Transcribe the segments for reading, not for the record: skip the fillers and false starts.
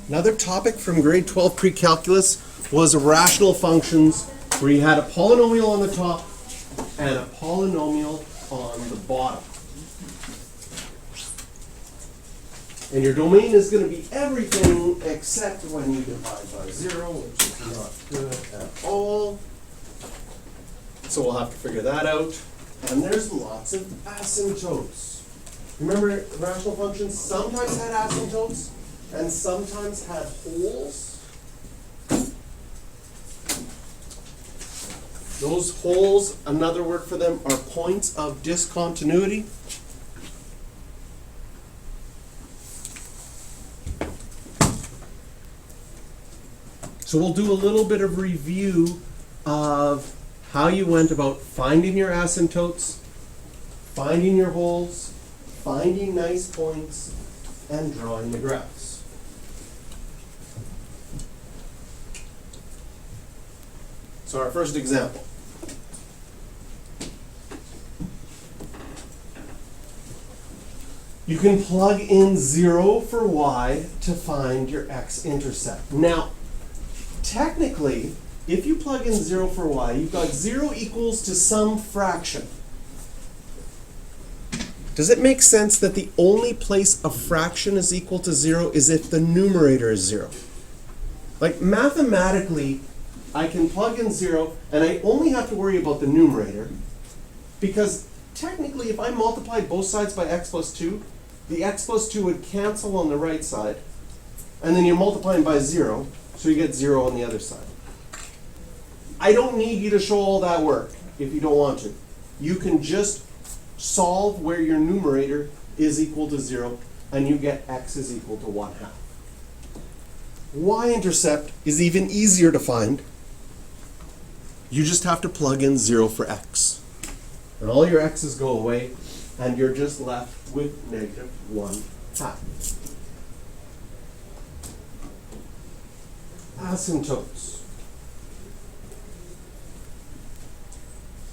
Another topic from grade 12 pre-calculus was rational functions, where you had a polynomial on the top and a polynomial on the bottom. And your domain is going to be everything except when you divide by 0, which is not good at all. So we'll have to figure that out. And there's lots of asymptotes. Remember, rational functions sometimes had asymptotes and sometimes had holes. Those holes, another word for them, are points of discontinuity. So we'll do a little bit of review of how you went about finding your asymptotes, finding your holes, finding nice points, and drawing the graphs. So our first example. You can plug in 0 for y to find your x-intercept. Now, technically, if you plug in 0 for y, you've got 0 equals to some fraction. Does it make sense that the only place a fraction is equal to 0 is if the numerator is 0? Like mathematically, I can plug in 0 and I only have to worry about the numerator, because technically if I multiplied both sides by x plus 2, the x plus 2 would cancel on the right side, and then you're multiplying by 0, so you get 0 on the other side. I don't need you to show all that work if you don't want to. You can just solve where your numerator is equal to 0 and you get x is equal to 1/2. Y-intercept is even easier to find. You just have to plug in 0 for x. And all your x's go away and you're just left with negative 1/2. Asymptotes.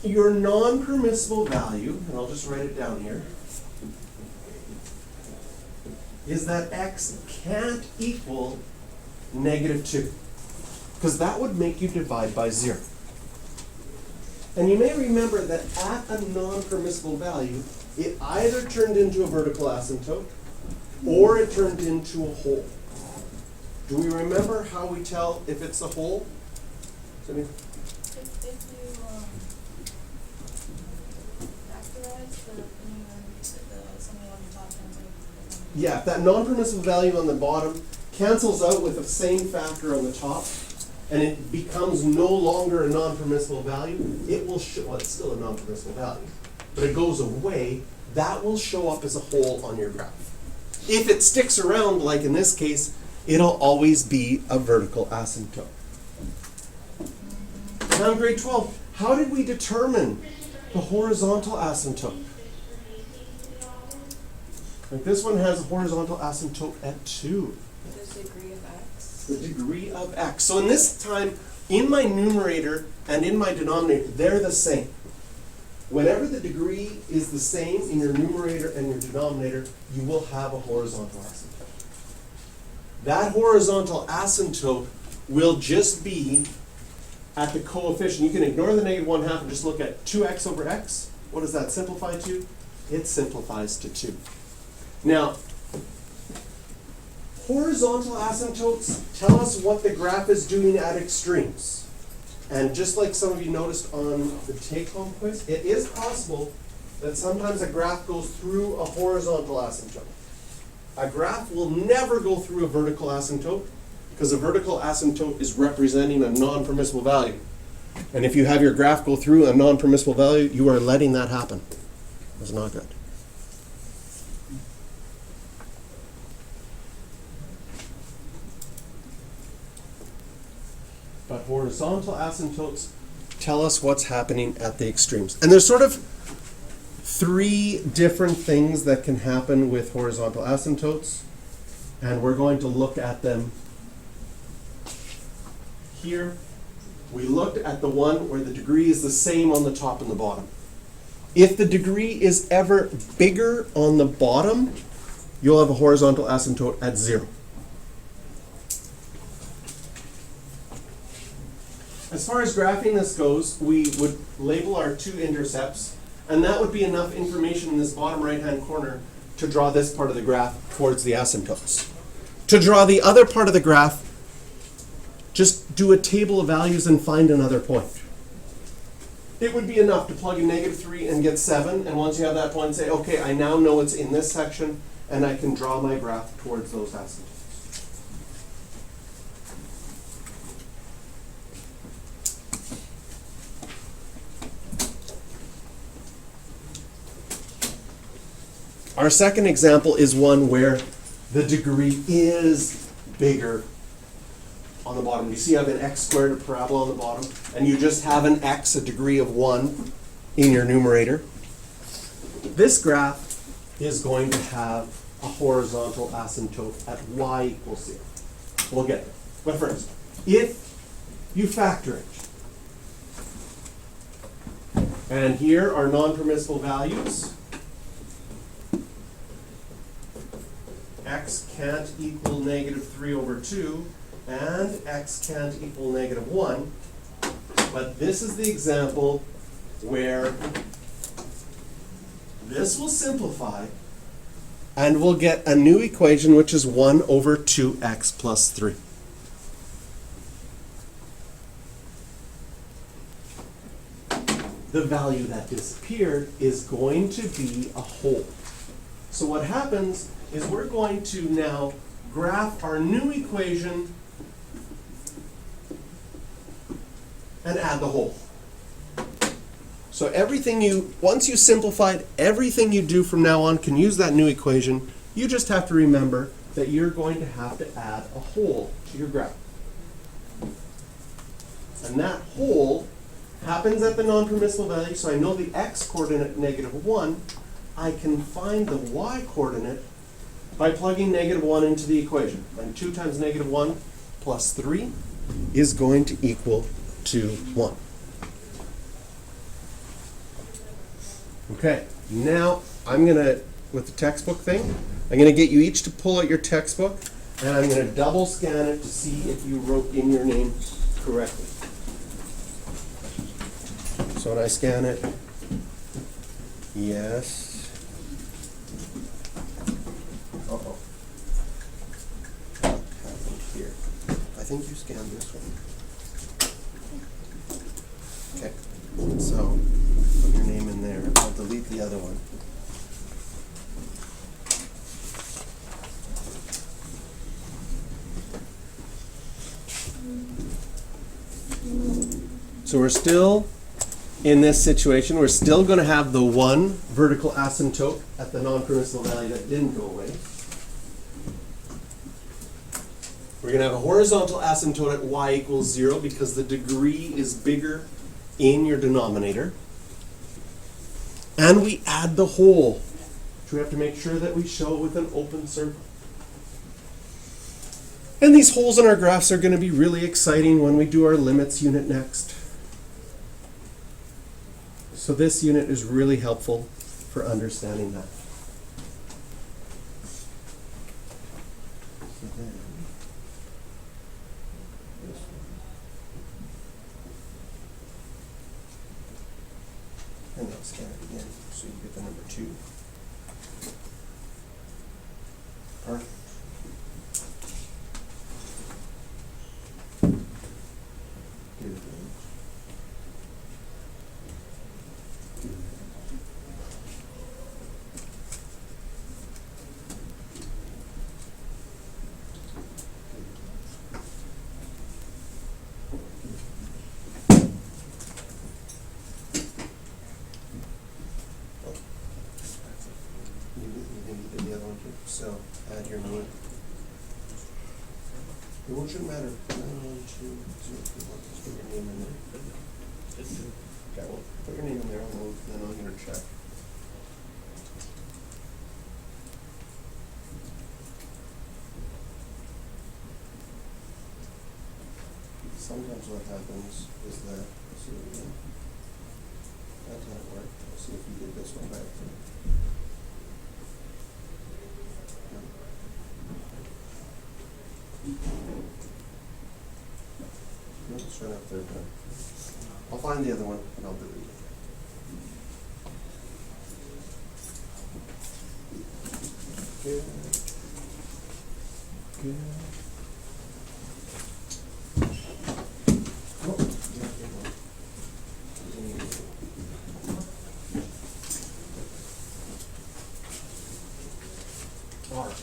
Your non-permissible value, and I'll just write it down here, is that x can't equal negative 2, because that would make you divide by 0. And you may remember that at a non-permissible value, it either turned into a vertical asymptote or it turned into a hole. Do we remember how we tell if it's a hole? If you factorize something on the top and Yeah, if that non-permissible value on the bottom cancels out with the same factor on the top, and it becomes no longer a non-permissible value, it will show, well, it's still a non-permissible value, but it goes away, that will show up as a hole on your graph. If it sticks around, like in this case, it'll always be a vertical asymptote. Now in grade 12, how did we determine the horizontal asymptote? Like this one has a horizontal asymptote at 2. the degree of x. The degree of x. So in this time, in my numerator and in my denominator, they're the same. Whenever the degree is the same in your numerator and your denominator, you will have a horizontal asymptote. That horizontal asymptote will just be at the coefficient. You can ignore the negative 1/2 and just look at 2x over x. What does that simplify to? It simplifies to 2. Now, horizontal asymptotes tell us what the graph is doing at extremes. And just like some of you noticed on the take-home quiz, it is possible that sometimes a graph goes through a horizontal asymptote. A graph will never go through a vertical asymptote, because a vertical asymptote is representing a non-permissible value. And if you have your graph go through a non-permissible value, you are letting that happen. That's not good. But horizontal asymptotes tell us what's happening at the extremes. And there's sort of 3 different things that can happen with horizontal asymptotes, and we're going to look at them here. We looked at the one where the degree is the same on the top and the bottom. If the degree is ever bigger on the bottom, you'll have a horizontal asymptote at 0. As far as graphing this goes, we would label our two intercepts, and that would be enough information in this bottom right-hand corner to draw this part of the graph towards the asymptotes. To draw the other part of the graph, just do a table of values and find another point. It would be enough to plug in -3 and get 7, and once you have that point, say, okay, I now know it's in this section, and I can draw my graph towards those asymptotes. Our second example is one where the degree is bigger on the bottom. You see I have an x squared, a parabola on the bottom, and you just have an x, a degree of 1, in your numerator. This graph is going to have a horizontal asymptote at y = 0. We'll get there. But first, if you factor it, and here are non-permissible values, x can't equal -3/2, and x can't equal -1. But this is the example where this will simplify, and we'll get a new equation, which is 1/2x + 3. The value that disappeared is going to be a whole. So what happens is we're going to now graph our new equation and add the whole. So once you simplified, everything you do from now on can use that new equation. You just have to remember that you're going to have to add a whole to your graph. And that whole happens at the non-permissible value, so I know the x coordinate -1. I can find the y coordinate by plugging -1 into the equation. And 2 times -1 plus 3 is going to equal 1. Okay, now I'm going to, with the textbook thing, I'm going to get you each to pull out your textbook, and I'm going to double scan it to see if you wrote in your name correctly. So when I scan it, yes. Uh-oh. Here. I think you scanned this one. Okay. So put your name in there. I'll delete the other one. So we're still in this situation. We're still going to have the one vertical asymptote at the non-permissible value that didn't go away. We're going to have a horizontal asymptote at y = 0 because the degree is bigger in your denominator. And we add the whole, which we have to make sure that we show with an open circle. And these holes in our graphs are going to be really exciting when we do our limits unit next. So this unit is really helpful for understanding that. So then, this one. And I'll scan it again so you get the number 2. Perfect. Give it a minute. So add your name. It shouldn't matter. 9, 1, 2, 0, 2, 1. Just put your name in there. Okay, well, put your name in there, and then I'm going to check. Sometimes what happens is that, let's see again. That didn't work. Let's see if you did this one back. No, let's try turn out third time. I'll find the other one and I'll delete it. Good. Good. Oh, yeah, All right.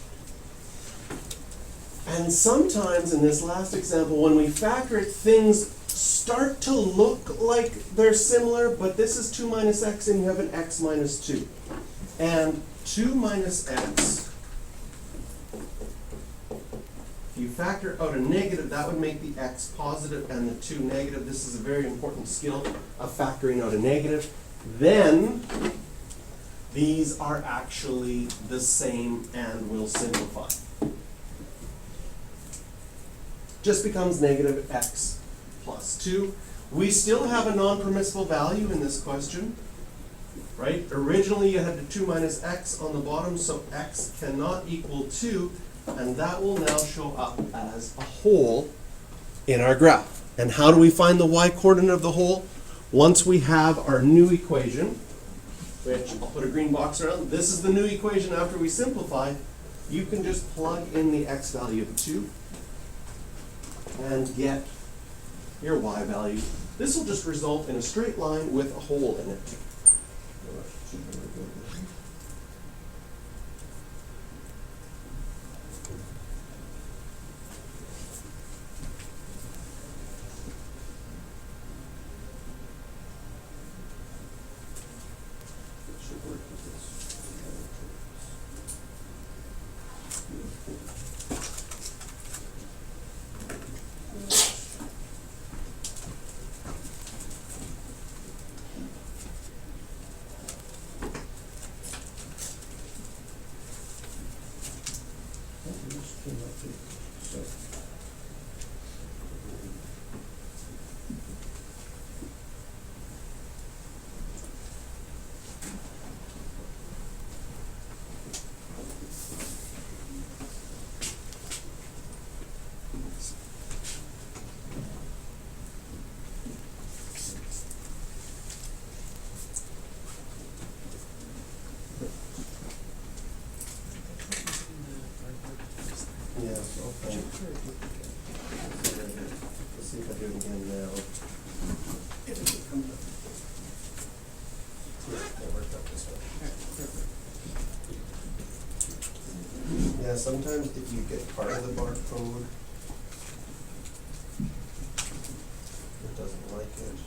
And sometimes in this last example, when we factor it, things start to look like they're similar, but this is 2 minus x and you have an x minus 2. And 2 minus x, if you factor out a negative, that would make the x positive and the 2 negative. This is a very important skill of factoring out a negative. Then these are actually the same and will simplify. Just becomes negative x plus 2. We still have a non-permissible value in this question, right? Originally you had the 2 minus x on the bottom, so x cannot equal 2, and that will now show up as a hole in our graph. And how do we find the y-coordinate of the hole? Once we have our new equation, which I'll put a green box around, this is the new equation after we simplify, you can just plug in the x value of 2 and get your y value. This will just result in a straight line with a hole in it. Should work with this. Yeah, okay. Let's see if I do it again now. If it comes up. Yeah, that worked out this way. Yeah, sometimes if you get part of the barcode, it doesn't like it.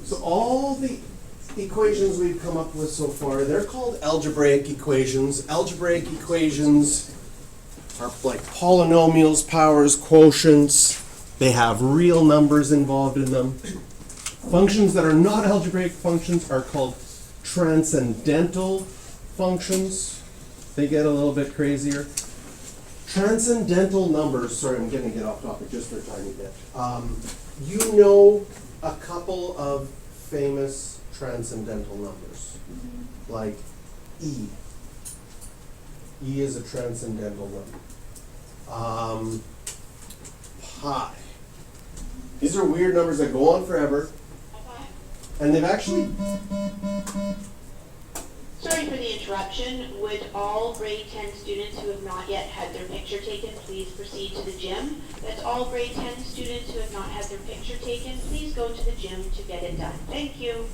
So all the equations we've come up with so far, they're called algebraic equations. Algebraic equations are like polynomials, powers, quotients. They have real numbers involved in them. Functions that are not algebraic functions are called transcendental functions. They get a little bit crazier. Transcendental numbers, sorry, I'm gonna get off topic just for a tiny bit. You know a couple of famous transcendental numbers, like E. E is a transcendental number. Pi. These are weird numbers that go on forever, and they've actually. Sorry for the interruption. Would all grade 10 students who have not yet had their picture taken please proceed to the gym? That's all grade 10 students who have not had their picture taken. Please go to the gym to get it done. Thank you.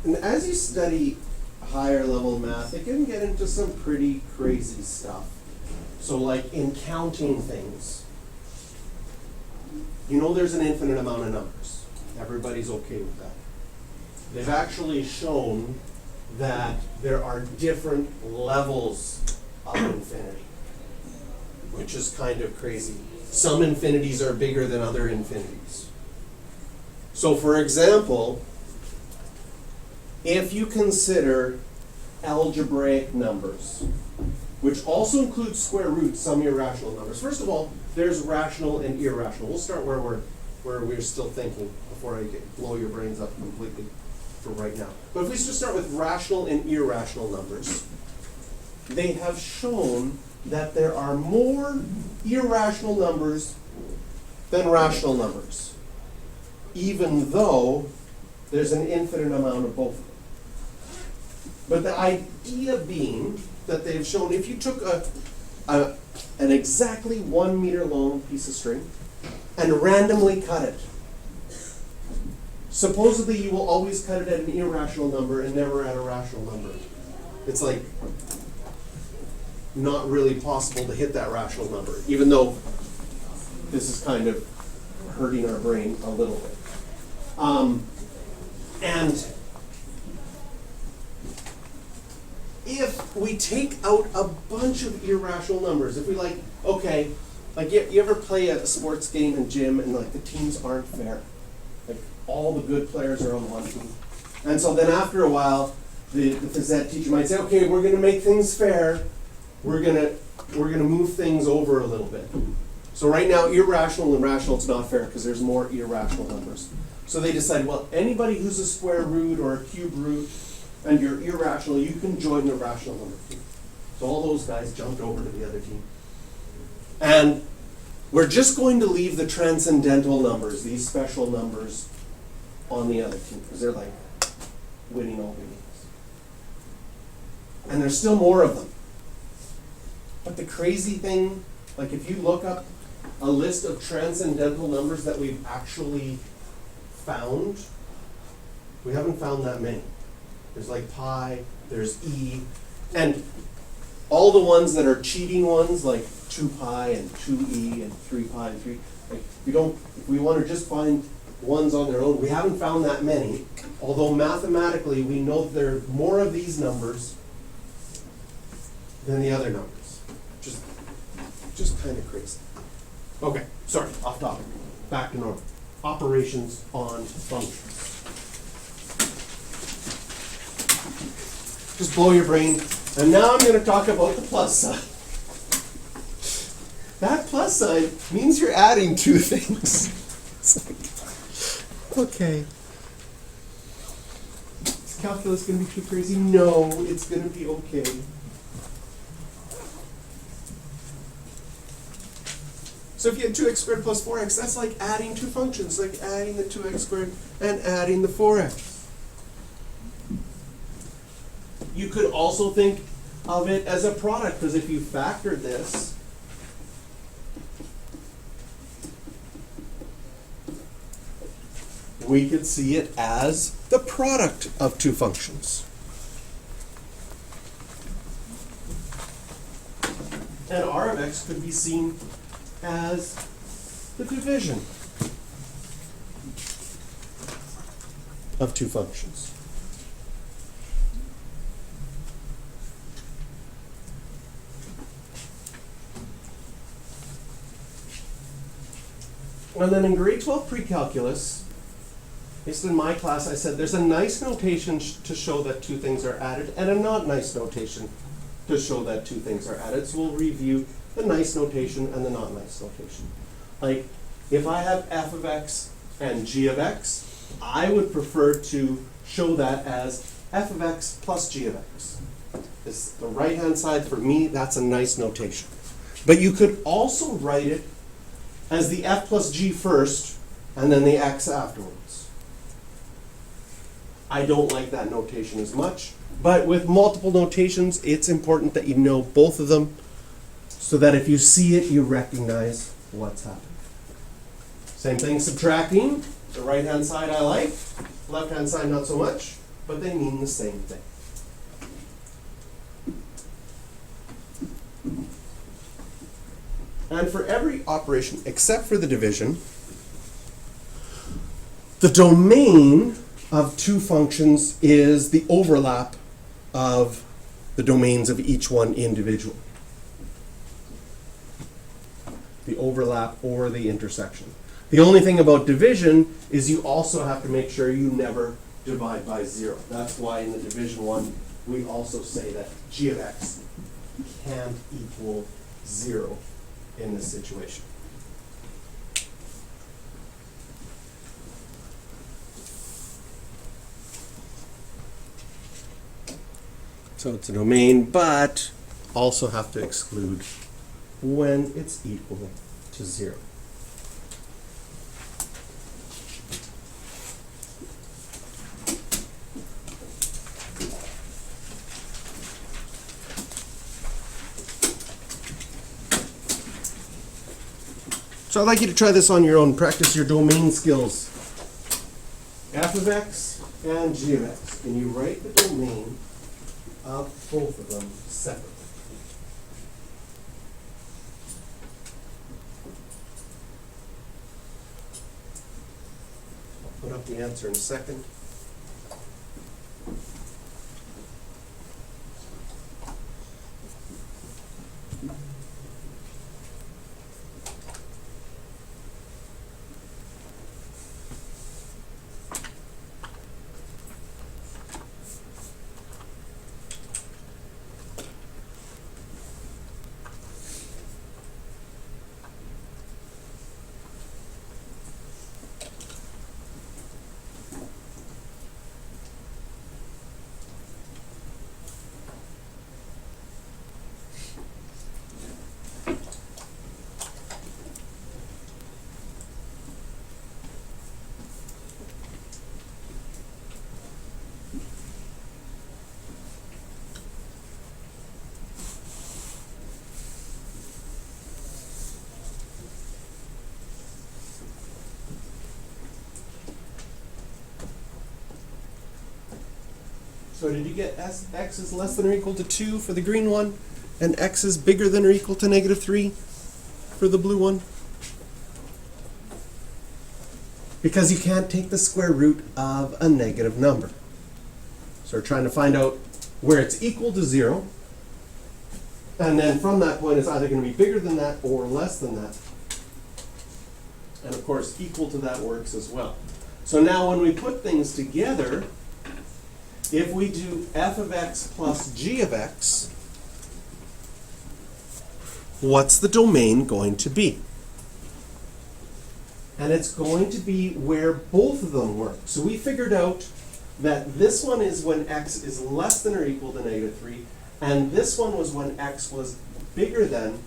And as you study higher level math, it can get into some pretty crazy stuff. So like in counting things, you know there's an infinite amount of numbers. Everybody's okay with that. They've actually shown that there are different levels of infinity, which is kind of crazy. Some infinities are bigger than other infinities. So for example, if you consider algebraic numbers, which also includes square roots, some irrational numbers. First of all, there's rational and irrational. We'll start where we're still thinking before I blow your brains up completely for right now. But if we just start with rational and irrational numbers, they have shown that there are more irrational numbers than rational numbers, even though there's an infinite amount of both of them. But the idea being that they've shown if you took an exactly 1 meter long piece of string and randomly cut it, supposedly you will always cut it at an irrational number and never at a rational number. It's like not really possible to hit that rational number, even though this is kind of hurting our brain a little bit. And if we take out a bunch of irrational numbers, if we you ever play a sports game in gym and like the teams aren't fair? Like all the good players are on one team. And so then after a while, the phys ed teacher might say, okay, we're gonna make things fair. We're gonna move things over a little bit. So right now, irrational and rational, it's not fair because there's more irrational numbers. So they decide, well, anybody who's a square root or a cube root and you're irrational, you can join the rational number team. So all those guys jumped over to the other team. And we're just going to leave the transcendental numbers, these special numbers, on the other team because they're like winning all the games. And there's still more of them. But the crazy thing, like if you look up a list of transcendental numbers that we've actually found, we haven't found that many. There's like pi, there's e, and all the ones that are cheating ones, like 2 pi and 2e and 3 pi and 3, like if we want to just find ones on their own, we haven't found that many, although mathematically we know that there are more of these numbers than the other numbers. Just kind of crazy. Okay, sorry, off topic. Back to normal. Operations on functions. Just blow your brain. And now I'm going to talk about the plus sign. That plus sign means you're adding two things. It's like, okay. Is calculus going to be too crazy? No, it's going to be okay. So if you had 2x squared plus 4x, that's like adding two functions, like adding the 2x squared and adding the 4x. You could also think of it as a product, because if you factor this, we could see it as the product of two functions. And R of x could be seen as the division of two functions. And then in grade 12 pre-calculus, at least in my class, I said there's a nice notation to show that two things are added and a not nice notation to show that two things are added. So we'll review the nice notation and the not nice notation. Like, if I have f of x and g of x, I would prefer to show that as f of x plus g of x. It's the right-hand side. For me, that's a nice notation. But you could also write it as the f plus g first, and then the x afterwards. I don't like that notation as much, but with multiple notations, it's important that you know both of them so that if you see it, you recognize what's happening. Same thing subtracting. The right-hand side I like, left-hand side not so much, but they mean the same thing. And for every operation except for the division, the domain of two functions is the overlap of the domains of each one individually. The overlap or the intersection. The only thing about division is you also have to make sure you never divide by 0. That's why in the division one, we also say that g of x can't equal 0 in this situation. So it's a domain, but also have to exclude when it's equal to 0. So I'd like you to try this on your own. Practice your domain skills. F of x and g of x. Can you write the domain of both of them separately? I'll put up the answer in a second. So did you get x is less than or equal to 2 for the green one, and x is bigger than or equal to -3 for the blue one? Because you can't take the square root of a negative number. So we're trying to find out where it's equal to 0, and then from that point it's either going to be bigger than that or less than that. And of course equal to that works as well. So now when we put things together, if we do f of x plus g of x, what's the domain going to be? And it's going to be where both of them work. So we figured out that this one is when x is less than or equal to -3, and this one was when x was bigger than,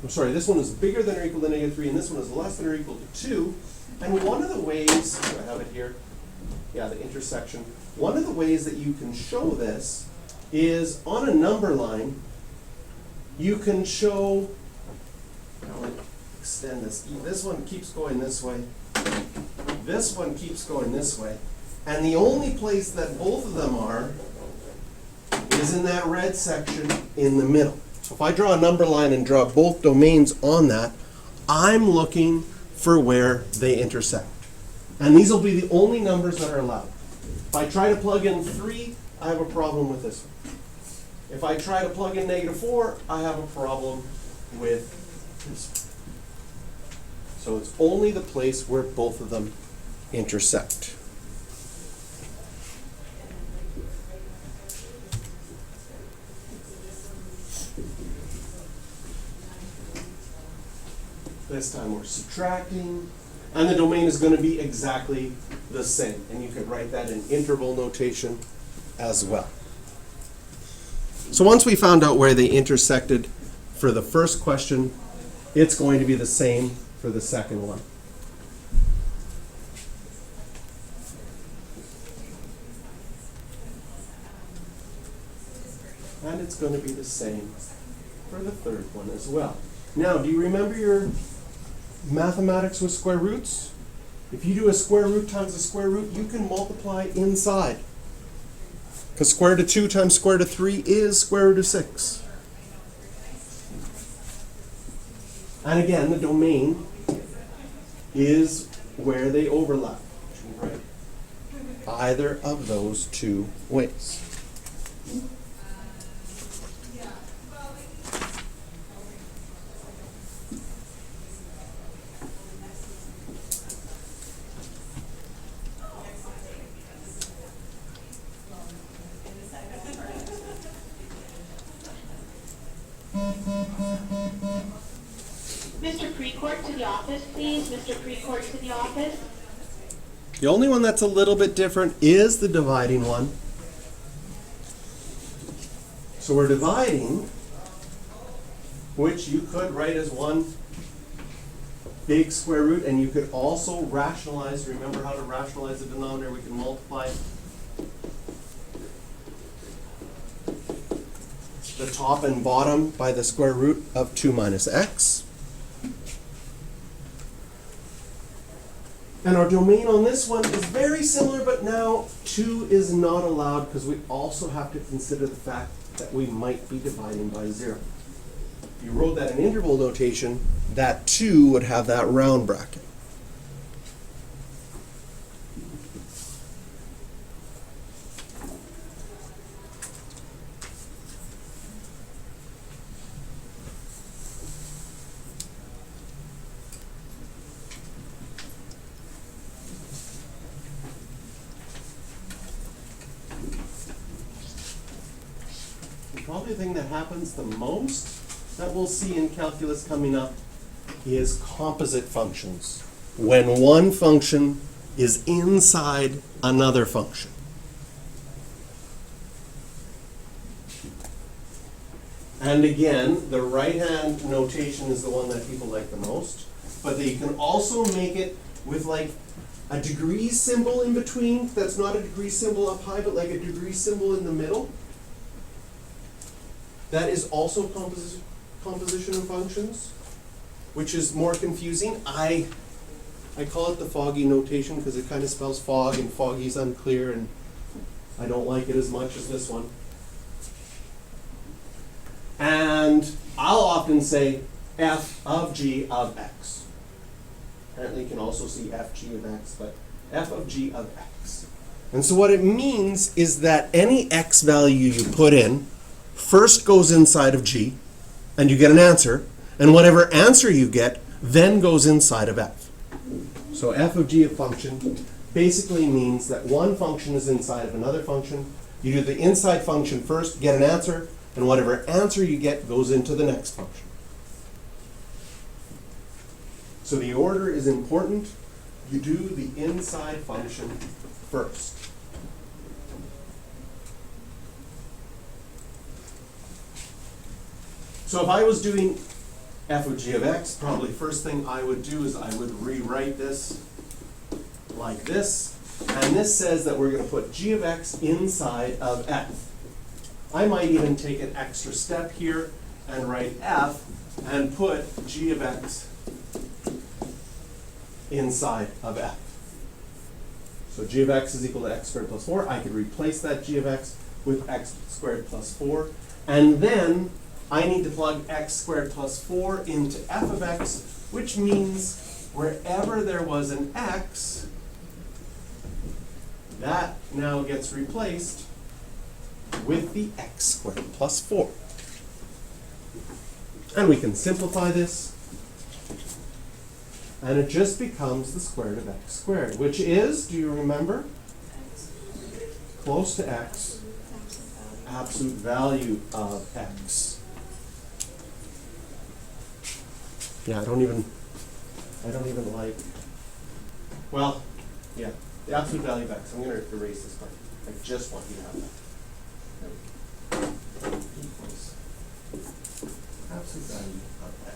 I'm sorry, this one is bigger than or equal to -3, and this one is less than or equal to 2. And one of the ways, do I have it here? Yeah, the intersection. One of the ways that you can show this is on a number line, you can show, I'll extend this. This one keeps going this way. This one keeps going this way. And the only place that both of them are is in that red section in the middle. So if I draw a number line and draw both domains on that, I'm looking for where they intersect. And these will be the only numbers that are allowed. If I try to plug in 3, I have a problem with this one. If I try to plug in -4, I have a problem with this one. So it's only the place where both of them intersect. this time we're subtracting, and the domain is going to be exactly the same. And you can write that in interval notation as well. So once we found out where they intersected for the first question, it's going to be the same for the second one. And it's going to be the same for the third one as well. Now, do you remember your mathematics with square roots? If you do a square root times a square root, you can multiply inside. Because square root of 2 times square root of 3 is square root of 6. And again, the domain is where they overlap. Right? Either of those two ways. Mr. Precourt to the office, please. Mr. Precourt to the office. The only one that's a little bit different is the dividing one. So we're dividing, which you could write as one big square root, and you could also rationalize. Remember how to rationalize the denominator? We can multiply the top and bottom by the square root of 2 minus x. And our domain on this one is very similar, but now 2 is not allowed because we also have to consider the fact that we might be dividing by 0. If you wrote that in interval notation, that 2 would have that round bracket. Probably the thing that happens the most that we'll see in calculus coming up is composite functions. When one function is inside another function. And again, the right-hand notation is the one that people like the most, but you can also make it with like a degree symbol in between. That's not a degree symbol up high, but like a degree symbol in the middle. That is also composition of functions, which is more confusing. I call it the foggy notation because it kind of spells fog, and foggy is unclear, and I don't like it as much as this one. And I'll often say f of g of x. Apparently you can also see fg of x, but f of g of x. And so what it means is that any x value you put in first goes inside of g, and you get an answer, and whatever answer you get then goes inside of f. So f of g of function basically means that one function is inside of another function. You do the inside function first, get an answer, and whatever answer you get goes into the next function. So the order is important. You do the inside function first. So if I was doing f of g of x, probably first thing I would do is I would rewrite this like this. And this says that we're going to put g of x inside of f. I might even take an extra step here and write f and put g of x inside of f. So g of x is equal to x squared plus 4. I could replace that g of x with x squared plus 4. And then I need to plug x squared plus 4 into f of x, which means wherever there was an x, that now gets replaced with the x squared plus 4. And we can simplify this, and it just becomes the square root of x squared, which is, do you remember? Close to x, absolute value of x. Yeah, I don't even I don't even like, well, yeah, the absolute value of x. I'm going to erase this part. I just want you to have that. There we go. Equals absolute value of x.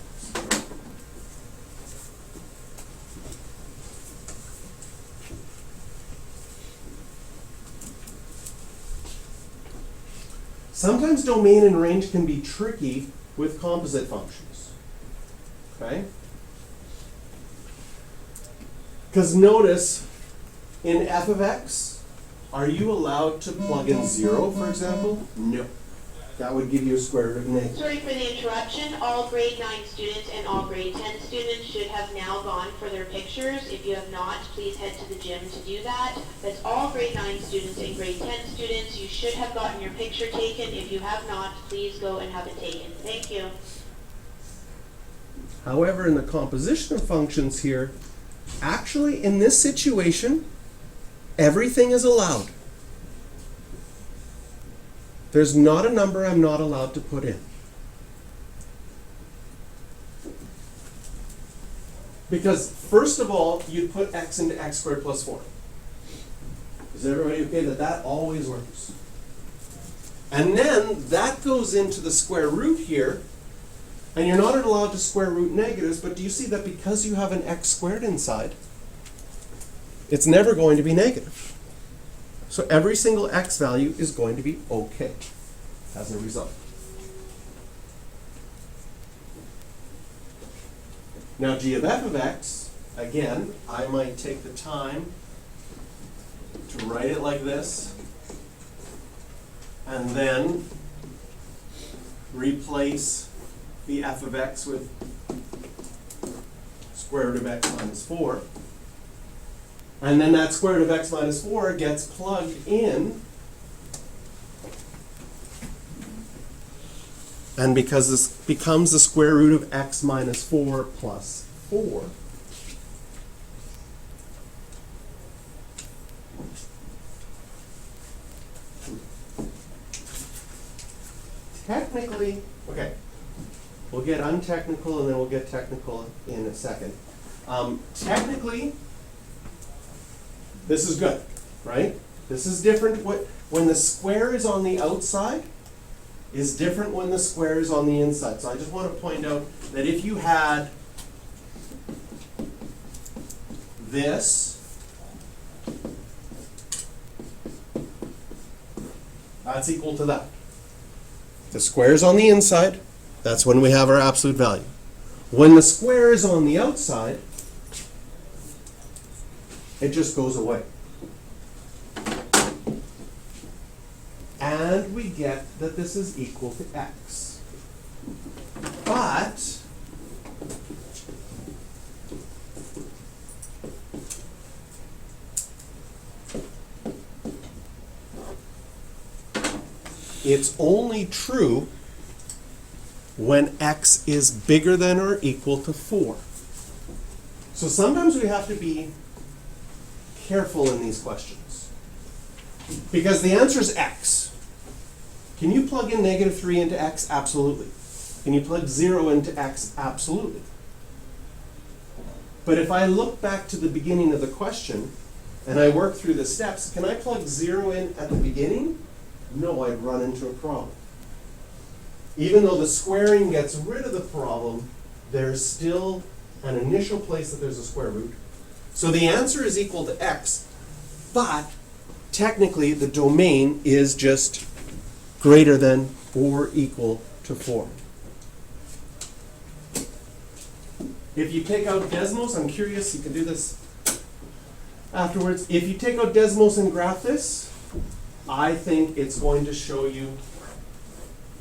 Sometimes domain and range can be tricky with composite functions. Okay? Because notice, in f of x, are you allowed to plug in 0, for example? No. That would give you a square root of negative. Sorry for the interruption. All grade 9 students and all grade 10 students should have now gone for their pictures. If you have not, please head to the gym to do that. That's all grade 9 students and grade 10 students. You should have gotten your picture taken. If you have not, please go and have it taken. Thank you. However, in the composition of functions here, actually in this situation, everything is allowed. There's not a number I'm not allowed to put in. Because first of all, you'd put x into x squared plus 4. Is everybody okay that that always works? And then that goes into the square root here, and you're not allowed to square root negatives, but do you see that because you have an x squared inside, it's never going to be negative. So every single x value is going to be okay as a result. Now g of f of x, again, I might take the time to write it like this, and then replace the f of x with square root of x minus 4. And then that square root of x minus 4 gets plugged in. And because this becomes the square root of x minus 4 plus 4, technically, okay, we'll get untechnical and then we'll get technical in a second. Technically, this is good, right? This is different. When the square is on the outside is different when the square is on the inside. So I just want to point out that if you had this, that's equal to that. The square is on the inside, that's when we have our absolute value. When the square is on the outside, it just goes away. And we get that this is equal to x. But it's only true when x is bigger than or equal to 4. So sometimes we have to be careful in these questions. Because the answer is x. Can you plug in negative 3 into x? Absolutely. Can you plug 0 into x? Absolutely. But if I look back to the beginning of the question and I work through the steps, can I plug 0 in at the beginning? No, I'd run into a problem. Even though the squaring gets rid of the problem, there's still an initial place that there's a square root. So the answer is equal to x, but technically the domain is just greater than or equal to 4. If you take out Desmos, I'm curious, you can do this afterwards. If you take out Desmos and graph this, I think it's going to show you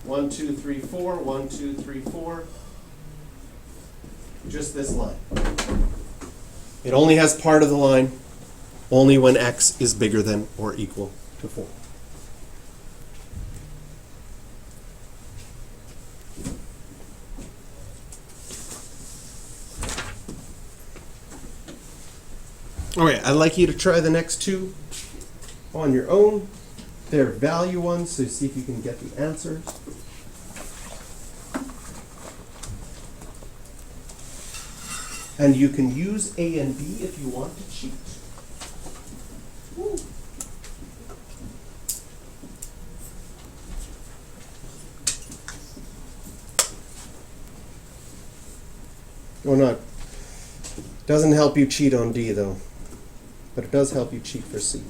1, 2, 3, 4, 1, 2, 3, 4, just this line. It only has part of the line only when x is bigger than or equal to 4. Okay, I'd like you to try the next two on your own. They're value ones, so see if you can get the answers. And you can use A and B if you want to cheat. Woo. Or not. Doesn't help you cheat on D though, but it does help you cheat for C.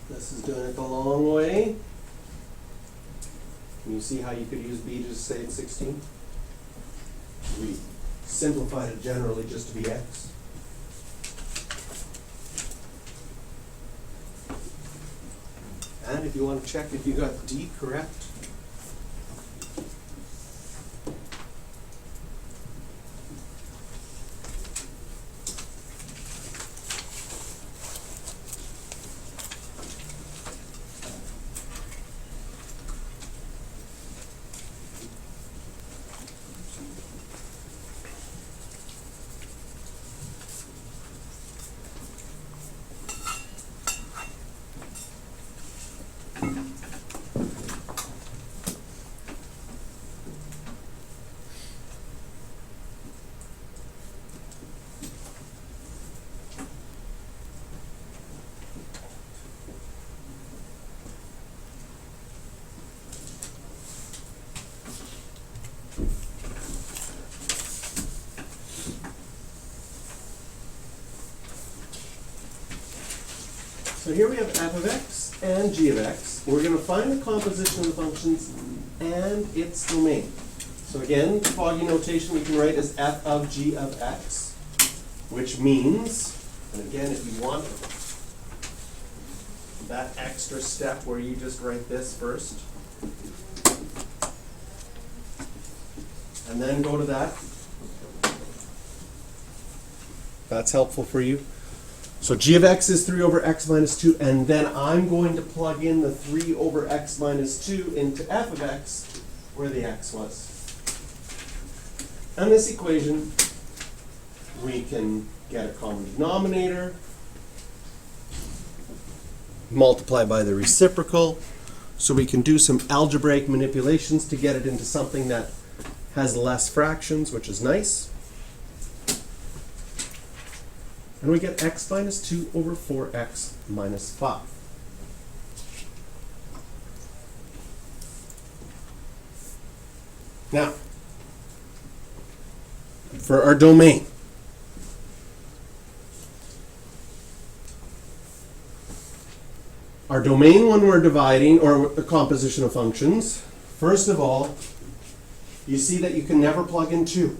This is doing it the long way. Can you see how you could use B to just say it's 16? We simplified it generally just to be X. And if you want to check if you got D correct, so here we have f of x and g of x. We're going to find the composition of the functions and its domain. So again, foggy notation we can write as f of g of x, which means, and again, if you want that extra step where you just write this first, and then go to that, that's helpful for you. So g of x is 3 over x minus 2, and then I'm going to plug in the 3 over x minus 2 into f of x, where the x was. And this equation, we can get a common denominator, multiply by the reciprocal, so we can do some algebraic manipulations to get it into something that has less fractions, which is nice. And we get x minus 2 over 4x minus 5. Now, for our domain, when we're dividing, or the composition of functions, first of all, you see that you can never plug in 2.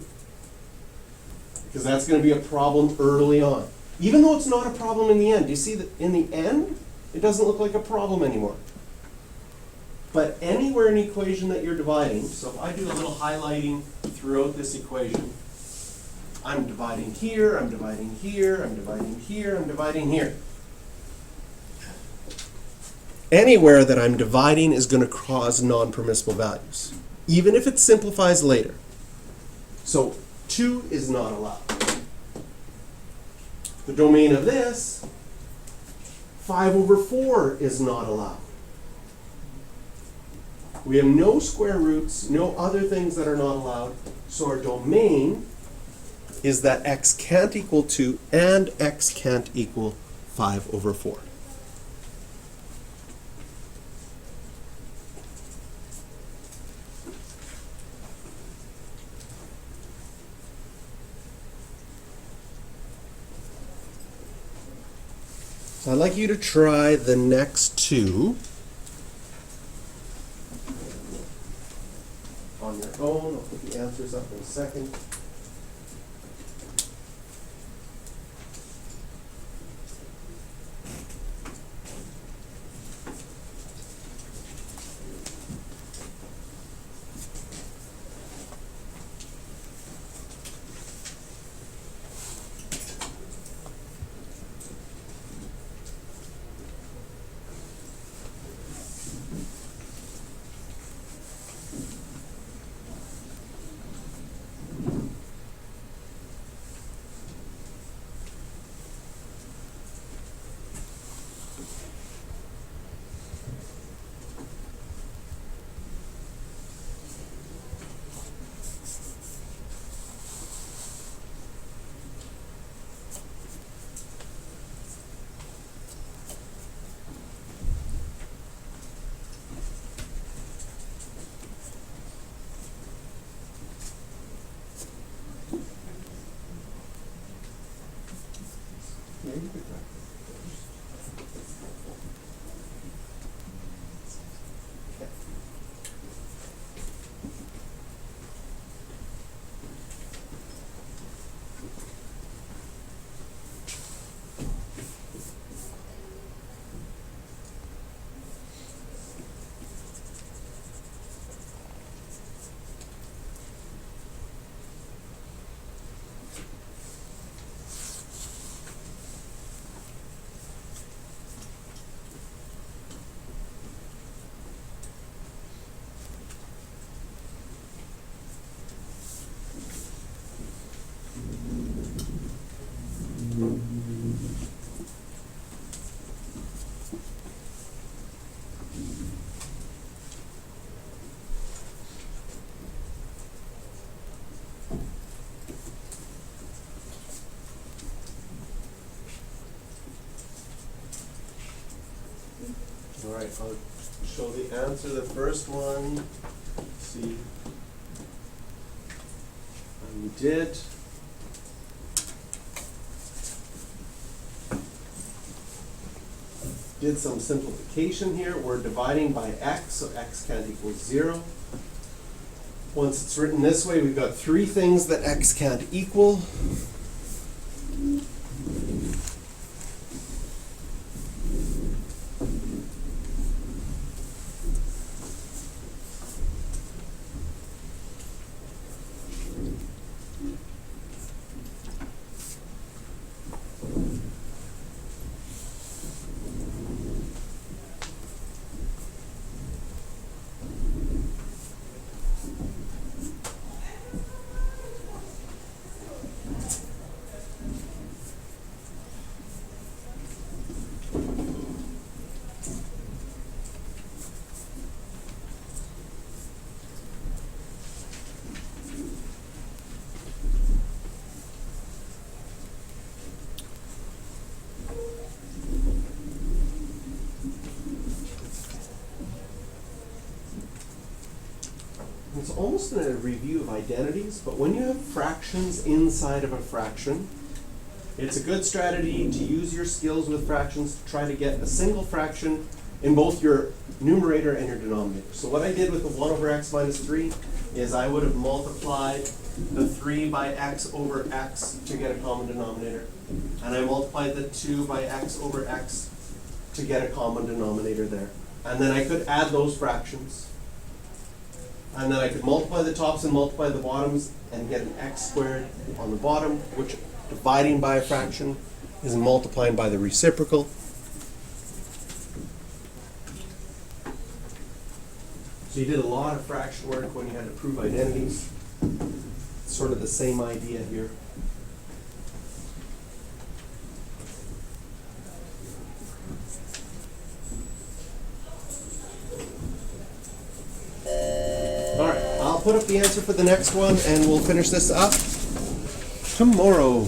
Because that's going to be a problem early on. Even though it's not a problem in the end. You see that in the end, it doesn't look like a problem anymore. But anywhere in the equation that you're dividing, so if I do a little highlighting throughout this equation, I'm dividing here, I'm dividing here, I'm dividing here, I'm dividing here. Anywhere that I'm dividing is going to cause non-permissible values, even if it simplifies later. So 2 is not allowed. The domain of this, 5 over 4 is not allowed. We have no square roots, no other things that are not allowed. So our domain is that x can't equal 2 and x can't equal 5 over 4. So I'd like you to try the next two on your own. I'll put the answers up in a second. I'll show the answer. The first one, see, we did. Did some simplification here. We're dividing by x, so x can't equal 0. Once it's written this way, we've got three things that x can't equal. It's almost a review of identities, but when you have fractions inside of a fraction, it's a good strategy to use your skills with fractions to try to get a single fraction in both your numerator and your denominator. So what I did with the 1 over x minus 3 is I would have multiplied the 3 by x over x to get a common denominator. And I multiplied the 2 by x over x to get a common denominator there. And then I could add those fractions. And then I could multiply the tops and multiply the bottoms and get an x squared on the bottom, which dividing by a fraction is multiplying by the reciprocal. So you did a lot of fraction work when you had to prove identities. It's sort of the same idea here. All right, I'll put up the answer for the next one and we'll finish this up tomorrow.